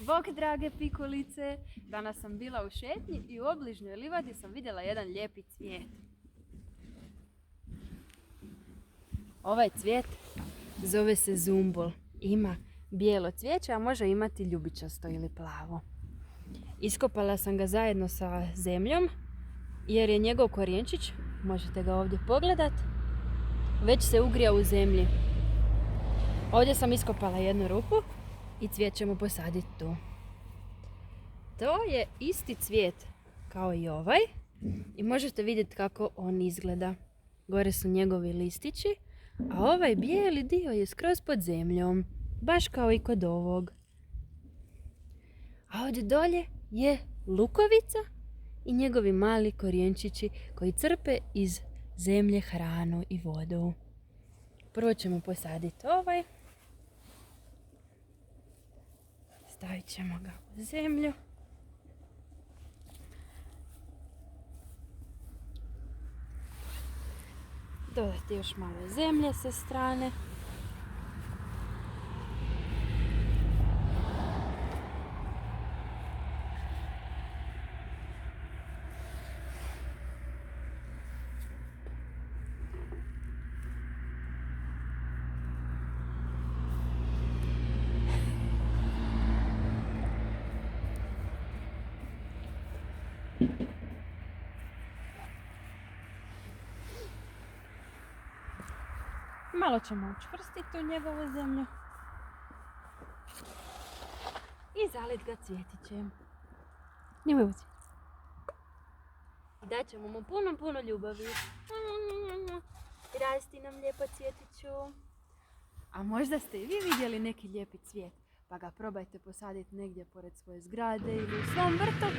Bok drage pikulice, danas sam bila u šetnji i u obližnjoj livadi sam vidjela jedan lijepi cvijet. Ovaj cvijet zove se zumbul. Ima bijelo cvijeće, a može imati ljubičasto ili plavo. Iskopala sam ga zajedno sa zemljom jer je njegov korijenčić, možete ga ovdje pogledat, već se ugrijao u zemlji. Ovdje sam iskopala jednu rupu i cvijet ćemo posaditi tu. To je isti cvijet kao i ovaj i možete vidjeti kako on izgleda. Gore su njegovi listići, a ovaj bijeli dio je skroz pod zemljom, baš kao i kod ovog. A ovdje dolje je lukovica i njegovi mali korijenčići koji crpe iz zemlje hranu i vodu. Prvo ćemo posaditi ovaj. Stavit ćemo ga u zemlju. Dodati još malo zemlje sa strane. Malo ćemo učvrstiti u njegovu zemlju i zalit ga cvjetićem. Nemoj uzi. I daćemo mu puno ljubavi. Rasti nam lijepo cvjetiću. A možda ste i vi vidjeli neki lijepi cvijet, pa ga probajte posaditi negdje pored svoje zgrade ili u svom vrtu